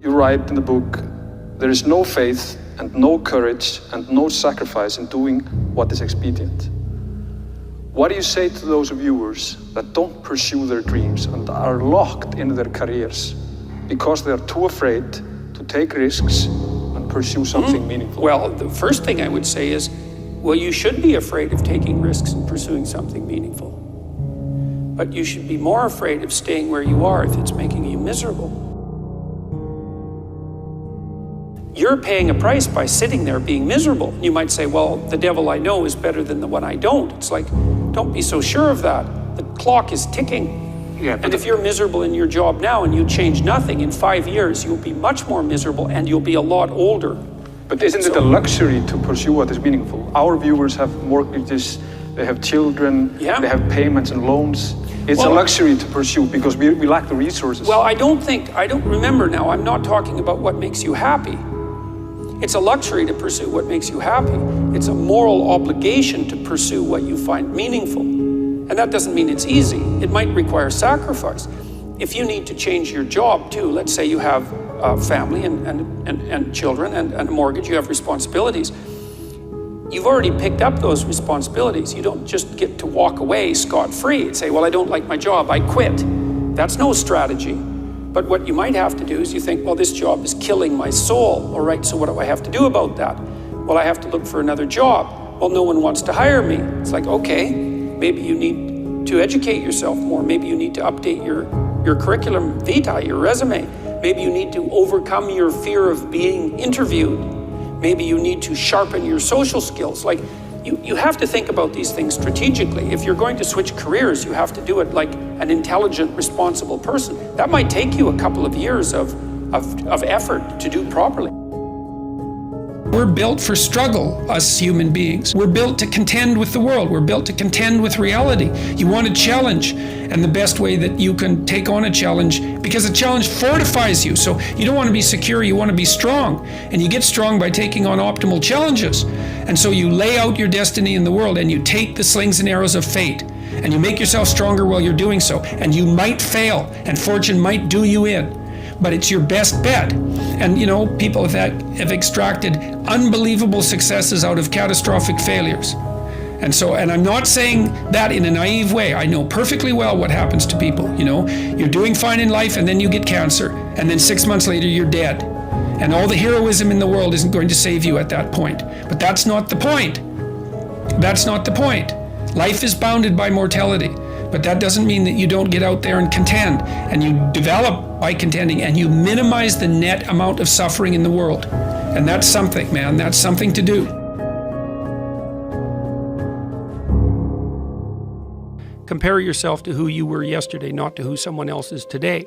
You write in the book, there is no faith and no courage and no sacrifice in doing what is expedient. What do you say to those viewers that don't pursue their dreams and are locked in their careers because they are too afraid to take risks and pursue something meaningful? Well, the first thing I would say is, well, you should be afraid of taking risks and pursuing something meaningful. But you should be more afraid of staying where you are if it's making you miserable. You're paying a price by sitting there being miserable. You might say, well, the devil I know is better than the one I don't. It's like, don't be so sure of that. The clock is ticking. Yeah, and if you're miserable in your job now and you change nothing, in 5 years, you'll be much more miserable and you'll be a lot older. But isn't it a luxury to pursue what is meaningful? Our viewers have mortgages, they have children, they have payments and loans. It's a luxury to pursue because we lack the resources. Well, I don't remember now, I'm not talking about what makes you happy. It's a luxury to pursue what makes you happy. It's a moral obligation to pursue what you find meaningful. And that doesn't mean it's easy. It might require sacrifice. If you need to change your job too, let's say you have a family and children and a mortgage, you have responsibilities. You've already picked up those responsibilities. You don't just get to walk away scot-free and say, well, I don't like my job, I quit. That's no strategy. But what you might have to do is you think, well, this job is killing my soul. All right, so what do I have to do about that? Well, I have to look for another job. Well, no one wants to hire me. It's like, okay, maybe you need to educate yourself more. Maybe you need to update your curriculum vitae, your resume. Maybe you need to overcome your fear of being interviewed. Maybe you need to sharpen your social skills. Like, you have to think about these things strategically. If you're going to switch careers, you have to do it like an intelligent, responsible person. That might take you a couple of years of effort to do properly. We're built for struggle, us human beings. We're built to contend with the world. We're built to contend with reality. You want a challenge, and the best way that you can take on a challenge, because a challenge fortifies you. So you don't want to be secure, you want to be strong. And you get strong by taking on optimal challenges. And so you lay out your destiny in the world, and you take the slings and arrows of fate, and you make yourself stronger while you're doing so. And you might fail, and fortune might do you in. But it's your best bet. And you know, people have extracted unbelievable successes out of catastrophic failures. And I'm not saying that in a naive way. I know perfectly well what happens to people. You know, you're doing fine in life and then you get cancer, and then 6 months later you're dead. And all the heroism in the world isn't going to save you at that point. But that's not the point. That's not the point. Life is bounded by mortality. But that doesn't mean that you don't get out there and contend, and you develop by contending, and you minimize the net amount of suffering in the world. And that's something, man, that's something to do. Compare yourself to who you were yesterday, not to who someone else is today.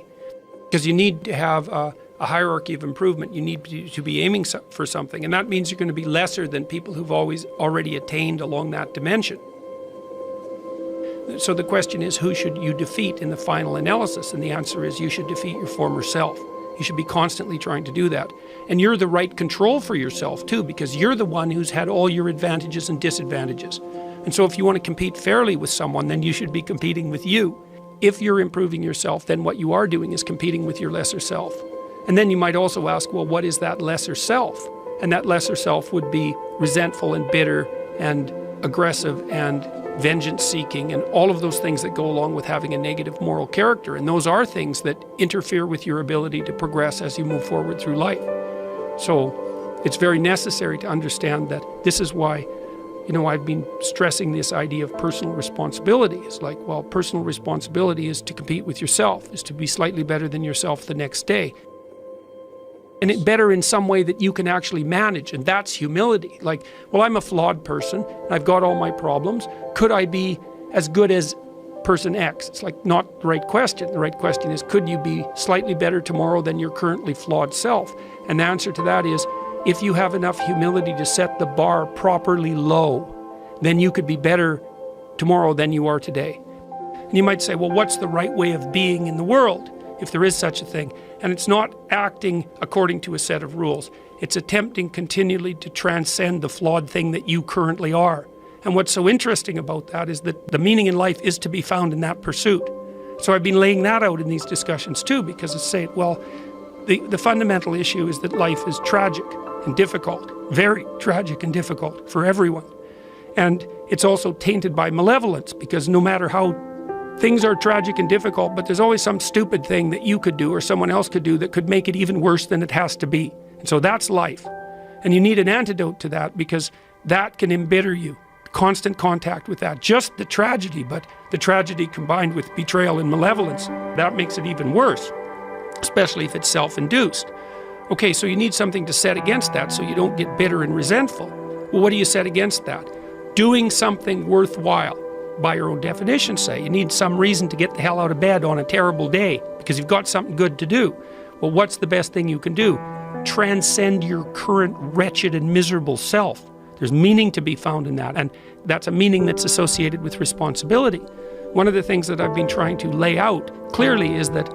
Because you need to have a hierarchy of improvement. You need to be aiming for something, and that means you're going to be lesser than people who've already attained along that dimension. So the question is, who should you defeat in the final analysis? And the answer is, you should defeat your former self. You should be constantly trying to do that. And you're the right control for yourself too, because you're the one who's had all your advantages and disadvantages. And so if you want to compete fairly with someone, then you should be competing with you. If you're improving yourself, then what you are doing is competing with your lesser self. And then you might also ask, well, what is that lesser self? And that lesser self would be resentful and bitter and aggressive and vengeance-seeking, and all of those things that go along with having a negative moral character. And those are things that interfere with your ability to progress as you move forward through life. So it's very necessary to understand that this is why, you know, I've been stressing this idea of personal responsibility. It's like, well, personal responsibility is to compete with yourself, is to be slightly better than yourself the next day. And it better in some way that you can actually manage, and that's humility. Like, well, I'm a flawed person, I've got all my problems. Could I be as good as person X? It's like not the right question. The right question is, could you be slightly better tomorrow than your currently flawed self? And the answer to that is, if you have enough humility to set the bar properly low, then you could be better tomorrow than you are today. And you might say, well, what's the right way of being in the world, if there is such a thing? And it's not acting according to a set of rules. It's attempting continually to transcend the flawed thing that you currently are. And what's so interesting about that is that the meaning in life is to be found in that pursuit. So I've been laying that out in these discussions too, because it's saying, well, The fundamental issue is that life is tragic and difficult, very tragic and difficult for everyone. And it's also tainted by malevolence, because no matter how things are tragic and difficult, but there's always some stupid thing that you could do or someone else could do that could make it even worse than it has to be. And so that's life. And you need an antidote to that, because that can embitter you. Constant contact with that, just the tragedy, but the tragedy combined with betrayal and malevolence, that makes it even worse, especially if it's self-induced. Okay, so you need something to set against that so you don't get bitter and resentful. Well, what do you set against that? Doing something worthwhile. By your own definition, say. You need some reason to get the hell out of bed on a terrible day because you've got something good to do. Well, what's the best thing you can do? Transcend your current wretched and miserable self. There's meaning to be found in that, and that's a meaning that's associated with responsibility. One of the things that I've been trying to lay out clearly is that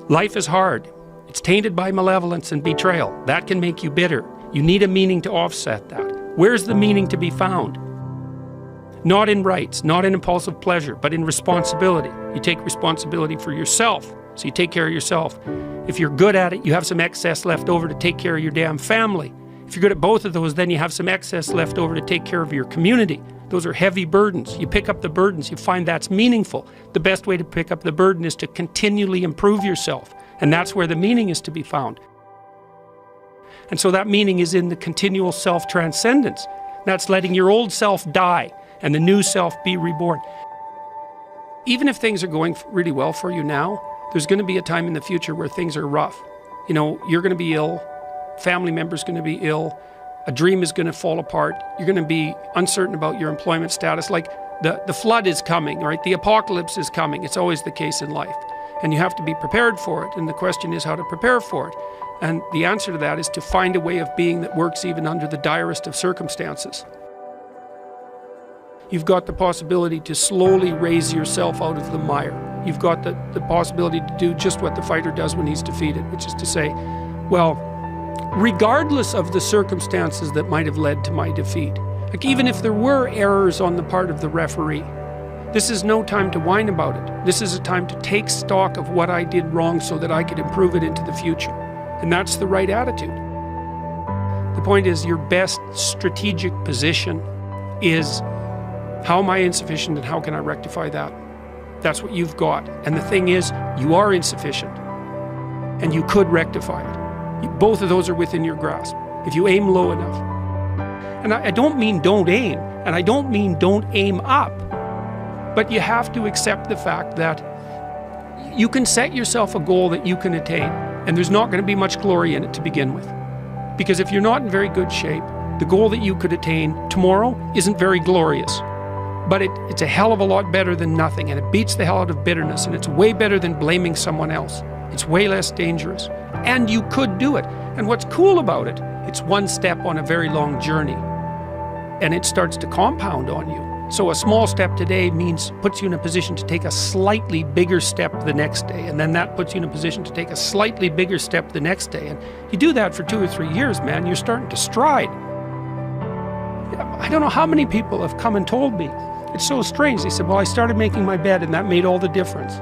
life is hard. It's tainted by malevolence and betrayal. That can make you bitter. You need a meaning to offset that. Where's the meaning to be found? Not in rights, not in impulsive pleasure, but in responsibility. You take responsibility for yourself, so you take care of yourself. If you're good at it, you have some excess left over to take care of your damn family. If you're good at both of those, then you have some excess left over to take care of your community. Those are heavy burdens. You pick up the burdens, you find that's meaningful. The best way to pick up the burden is to continually improve yourself, and that's where the meaning is to be found. And so that meaning is in the continual self-transcendence. That's letting your old self die and the new self be reborn. Even if things are going really well for you now, there's going to be a time in the future where things are rough. You know, you're going to be ill, family member's going to be ill, a dream is going to fall apart, you're going to be uncertain about your employment status. Like the flood is coming, right? The apocalypse is coming. It's always the case in life. And you have to be prepared for it. And the question is how to prepare for it. And the answer to that is to find a way of being that works even under the direst of circumstances. You've got the possibility to slowly raise yourself out of the mire. You've got the possibility to do just what the fighter does when he's defeated, which is to say, well, regardless of the circumstances that might have led to my defeat, like even if there were errors on the part of the referee, this is no time to whine about it. This is a time to take stock of what I did wrong so that I could improve it into the future. And that's the right attitude. The point is, your best strategic position is, how am I insufficient and how can I rectify that? That's what you've got. And the thing is, you are insufficient and you could rectify it. Both of those are within your grasp if you aim low enough. And I don't mean don't aim, and I don't mean don't aim up, but you have to accept the fact that you can set yourself a goal that you can attain, and there's not going to be much glory in it to begin with. Because if you're not in very good shape, the goal that you could attain tomorrow isn't very glorious. But it's a hell of a lot better than nothing, and it beats the hell out of bitterness, and it's way better than blaming someone else. It's way less dangerous. And you could do it. And what's cool about it, it's one step on a very long journey. And it starts to compound on you. So a small step today puts you in a position to take a slightly bigger step the next day, and then that puts you in a position to take a slightly bigger step the next day. And you do that for 2 or 3 years, man, you're starting to stride. I don't know how many people have come and told me, it's so strange. They said, well, I started making my bed and that made all the difference.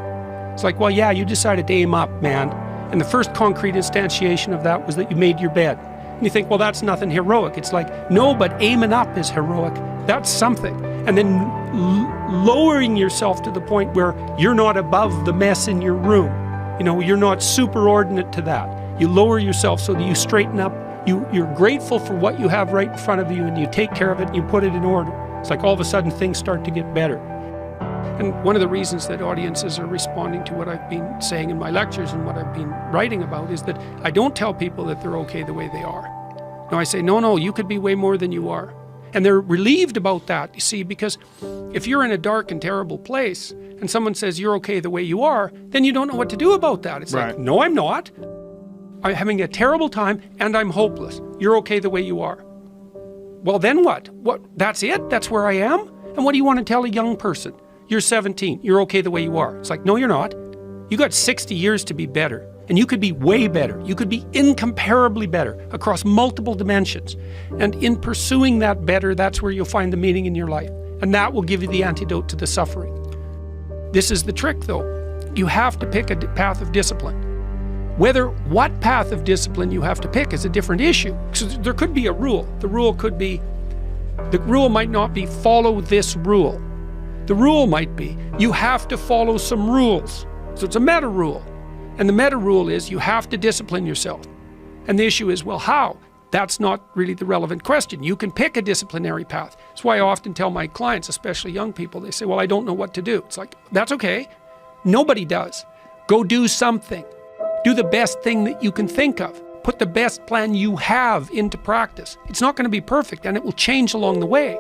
It's like, well, yeah, you decided to aim up, man. And the first concrete instantiation of that was that you made your bed. And you think, well, that's nothing heroic. It's like, no, but aiming up is heroic. That's something. And then lowering yourself to the point where you're not above the mess in your room. You know, you're not superordinate to that. You lower yourself so that you straighten up. You're grateful for what you have right in front of you, and you take care of it and you put it in order. It's like all of a sudden things start to get better. And one of the reasons that audiences are responding to what I've been saying in my lectures and what I've been writing about is that I don't tell people that they're okay the way they are. No, I say, no, you could be way more than you are. And they're relieved about that, you see, because if you're in a dark and terrible place and someone says you're okay the way you are, then you don't know what to do about that. It's right. Like, no, I'm not. I'm having a terrible time and I'm hopeless. You're okay the way you are. Well, then what? That's it? That's where I am? And what do you want to tell a young person? You're 17. You're okay the way you are. It's like, no, you're not. You got 60 years to be better. And you could be way better. You could be incomparably better across multiple dimensions. And in pursuing that better, that's where you'll find the meaning in your life. And that will give you the antidote to the suffering. This is the trick, though. You have to pick a path of discipline. What path of discipline you have to pick is a different issue. So there could be a rule. The rule might not be follow this rule. The rule might be you have to follow some rules. So it's a meta rule. And the meta rule is you have to discipline yourself. And the issue is, well, how? That's not really the relevant question. You can pick a disciplinary path. That's why I often tell my clients, especially young people, they say, well, I don't know what to do. It's like, that's okay. Nobody does. Go do something. Do the best thing that you can think of. Put the best plan you have into practice. It's not going to be perfect, and it will change along the way.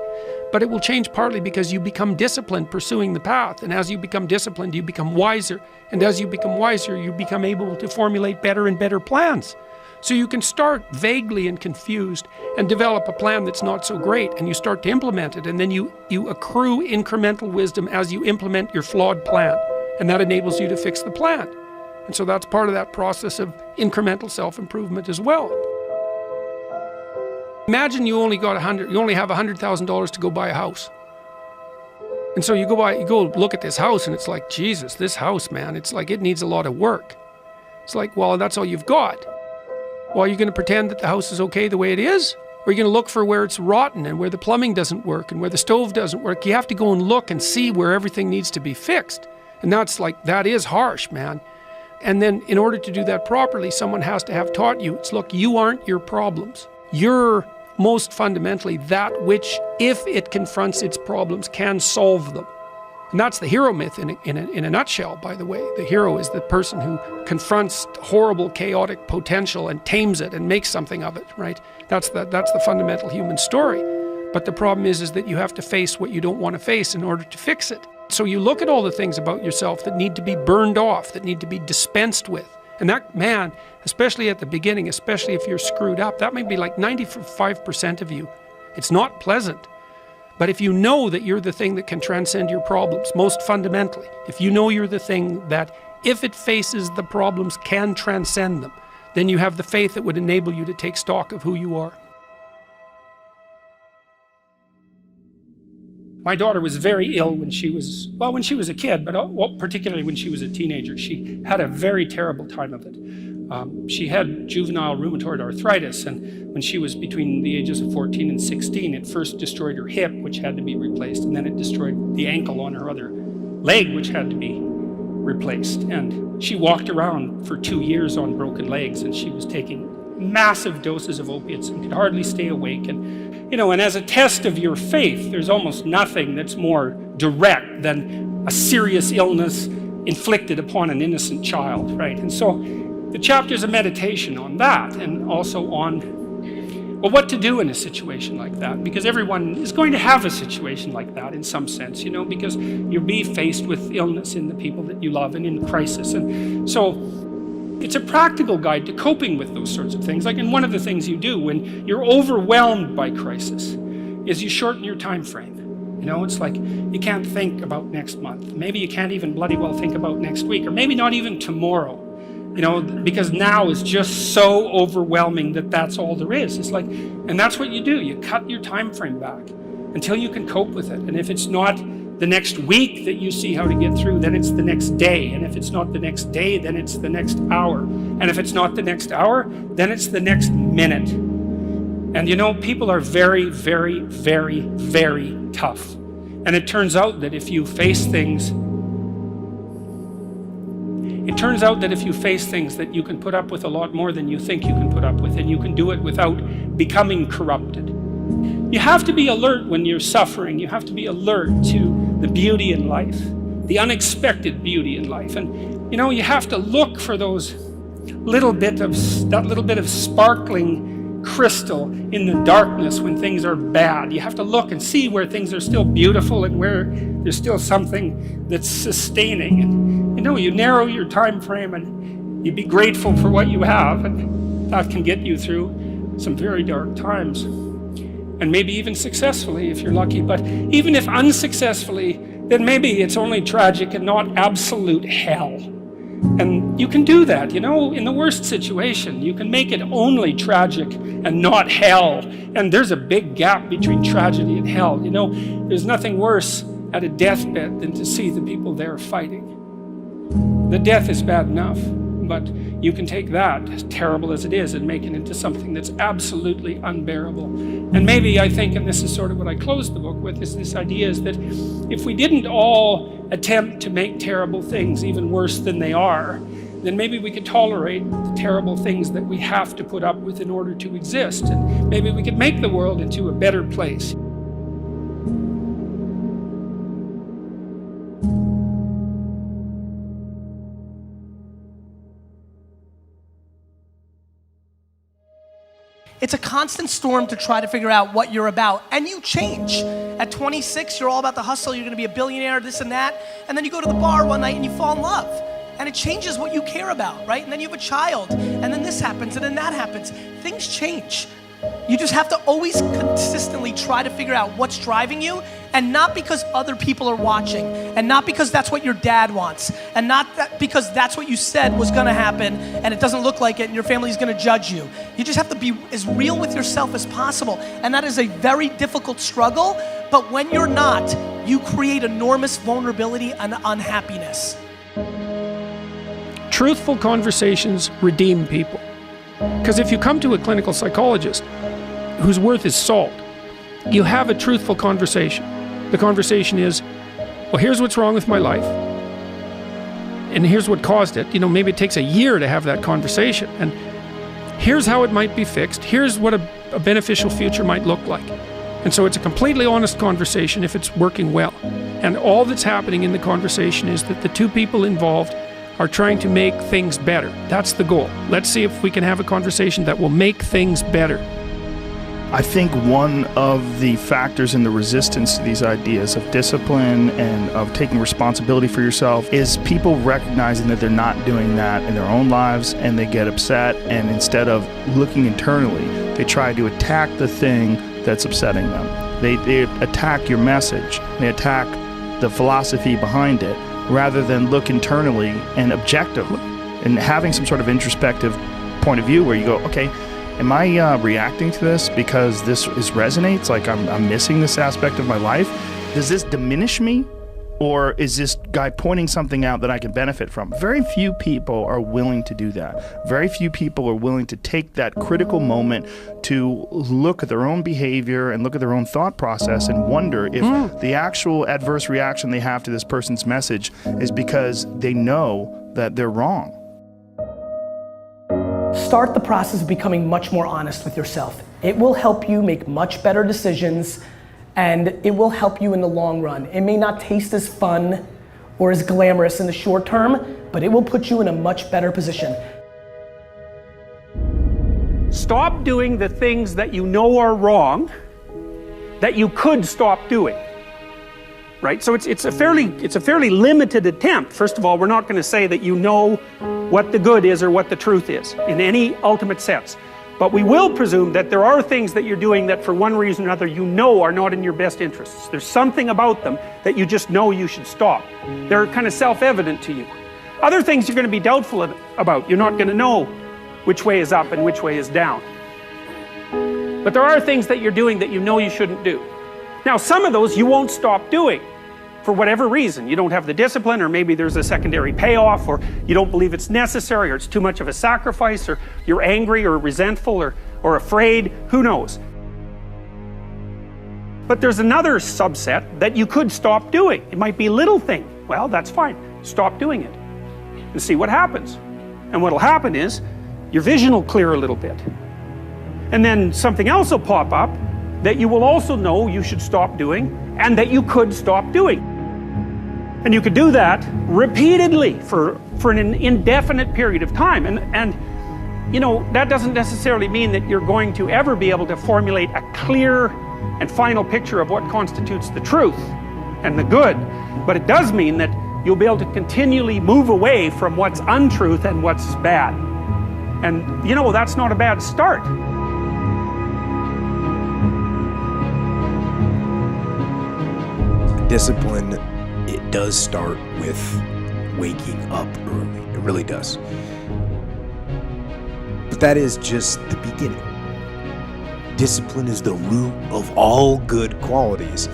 But it will change partly because you become disciplined pursuing the path. And as you become disciplined, you become wiser. And as you become wiser, you become able to formulate better and better plans. So you can start vaguely and confused and develop a plan that's not so great, and you start to implement it, and then you accrue incremental wisdom as you implement your flawed plan, and that enables you to fix the plan. And so that's part of that process of incremental self-improvement as well. Imagine you only have $100,000 to go buy a house. And so you go look at this house, and it's like, Jesus, this house, man, it's like it needs a lot of work. It's like, well, that's all you've got. Well, are you going to pretend that the house is okay the way it is? Or are you going to look for where it's rotten and where the plumbing doesn't work and where the stove doesn't work? You have to go and look and see where everything needs to be fixed. And that is harsh, man. And then in order to do that properly, someone has to have taught you, look, you aren't your problems. You're most fundamentally that which, if it confronts its problems, can solve them. And that's the hero myth in a nutshell, by the way. The hero is the person who confronts horrible, chaotic potential and tames it and makes something of it, right? That's the fundamental human story. But the problem is that you have to face what you don't want to face in order to fix it. So you look at all the things about yourself that need to be burned off, that need to be dispensed with. And that, man, especially at the beginning, especially if you're screwed up, that might be like 95% of you. It's not pleasant. But if you know that you're the thing that can transcend your problems, most fundamentally, if you know you're the thing that, if it faces the problems, can transcend them, then you have the faith that would enable you to take stock of who you are. My daughter was very ill when she was a kid, but particularly when she was a teenager. She had a very terrible time of it. She had juvenile rheumatoid arthritis, and when she was between the ages of 14 and 16, it first destroyed her hip, which had to be replaced, and then it destroyed the ankle on her other leg, which had to be replaced. And she walked around for 2 years on broken legs, and she was taking massive doses of opiates and could hardly stay awake. And as a test of your faith, there's almost nothing that's more direct than a serious illness inflicted upon an innocent child, right? And so the chapter's a meditation on that, and also on, well, what to do in a situation like that, because everyone is going to have a situation like that in some sense, because you'll be faced with illness in the people that you love and in crisis. And so it's a practical guide to coping with those sorts of things. And one of the things you do when you're overwhelmed by crisis is you shorten your time frame. It's like you can't think about next month. Maybe you can't even bloody well think about next week, or maybe not even tomorrow. Because now is just so overwhelming that that's all there is. It's like, and that's what you do. You cut your time frame back until you can cope with it. And if it's not the next week that you see how to get through, then it's the next day. And if it's not the next day, then it's the next hour. And if it's not the next hour, then it's the next minute. And people are very, very, very, very tough. And it turns out that if you face things that you can put up with a lot more than you think you can put up with, and you can do it without becoming corrupted. You have to be alert when you're suffering. You have to be alert to the beauty in life, the unexpected beauty in life. And you have to look for that little bit of sparkling crystal in the darkness when things are bad. You have to look and see where things are still beautiful and where there's still something that's sustaining. And you narrow your time frame, and you be grateful for what you have, and that can get you through some very dark times. And maybe even successfully if you're lucky. But even if unsuccessfully, then maybe it's only tragic and not absolute hell. And you can do that, in the worst situation. You can make it only tragic and not hell. And there's a big gap between tragedy and hell. There's nothing worse at a deathbed than to see the people there fighting. The death is bad enough. but you can take that, as terrible as it is, and make it into something that's absolutely unbearable. And maybe I think, and this is sort of what I closed the book with, is this idea is that if we didn't all attempt to make terrible things even worse than they are, then maybe we could tolerate the terrible things that we have to put up with in order to exist, and maybe we could make the world into a better place. It's a constant storm to try to figure out what you're about, and you change. At 26, you're all about the hustle, you're gonna be a billionaire, this and that, and then you go to the bar one night and you fall in love, and it changes what you care about, right? And then you have a child, and then this happens, and then that happens. Things change. You just have to always consistently try to figure out what's driving you, and not because other people are watching, and not because that's what your dad wants, and not because that's what you said was gonna happen, and it doesn't look like it, and your family's gonna judge you. You just have to be as real with yourself as possible, and that is a very difficult struggle, but when you're not, you create enormous vulnerability and unhappiness. Truthful conversations redeem people. Because if you come to a clinical psychologist whose worth is salt, you have a truthful conversation. The conversation is, well, here's what's wrong with my life, and here's what caused it. You know, maybe it takes a year to have that conversation, and here's how it might be fixed. Here's what a beneficial future might look like. And so it's a completely honest conversation if it's working well. And all that's happening in the conversation is that the two people involved are trying to make things better. That's the goal. Let's see if we can have a conversation that will make things better. I think one of the factors in the resistance to these ideas of discipline and of taking responsibility for yourself is people recognizing that they're not doing that in their own lives, and they get upset, and instead of looking internally, they try to attack the thing that's upsetting them. They attack your message, they attack the philosophy behind it, rather than look internally and objectively and having some sort of introspective point of view where you go, okay, am I reacting to this because this resonates? Like I'm missing this aspect of my life? Does this diminish me? Or is this guy pointing something out that I can benefit from? Very few people are willing to do that. Very few people are willing to take that critical moment to look at their own behavior and look at their own thought process and wonder if the actual adverse reaction they have to this person's message is because they know that they're wrong. Start the process of becoming much more honest with yourself. It will help you make much better decisions, and it will help you in the long run. It may not taste as fun or as glamorous in the short term, but it will put you in a much better position. Stop doing the things that you know are wrong that you could stop doing. Right? So it's a fairly limited attempt. First of all, we're not going to say that you know what the good is or what the truth is in any ultimate sense. But we will presume that there are things that you're doing that for one reason or another you know are not in your best interests. There's something about them that you just know you should stop. They're kind of self-evident to you. Other things you're going to be doubtful about. You're not going to know which way is up and which way is down. But there are things that you're doing that you know you shouldn't do. Now, some of those you won't stop doing for whatever reason. You don't have the discipline, or maybe there's a secondary payoff, or you don't believe it's necessary, or it's too much of a sacrifice, or you're angry or resentful or afraid, who knows. But there's another subset that you could stop doing. It might be a little thing. Well, that's fine. Stop doing it and see what happens. And what'll happen is your vision will clear a little bit. And then something else will pop up that you will also know you should stop doing and that you could stop doing. And you could do that repeatedly for an indefinite period of time. And you know, that doesn't necessarily mean that you're going to ever be able to formulate a clear and final picture of what constitutes the truth and the good. But it does mean that you'll be able to continually move away from what's untruth and what's bad. And you know, that's not a bad start. Discipline, it does start with waking up early. It really does. But that is just the beginning. Discipline is the root of all good qualities.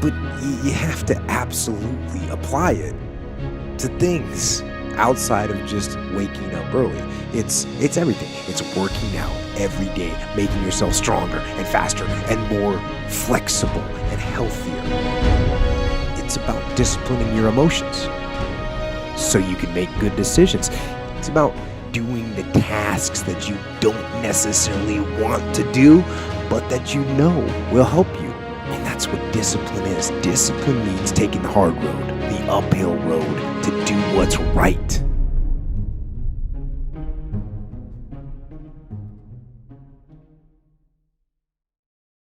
But you have to absolutely apply it to things outside of just waking up early. It's everything. It's working out every day, making yourself stronger and faster and more flexible and healthier. It's about disciplining your emotions so you can make good decisions. It's about doing the tasks that you don't necessarily want to do, but that you know will help you. And that's what discipline is. Discipline means taking the hard road, the uphill road, to do what's right.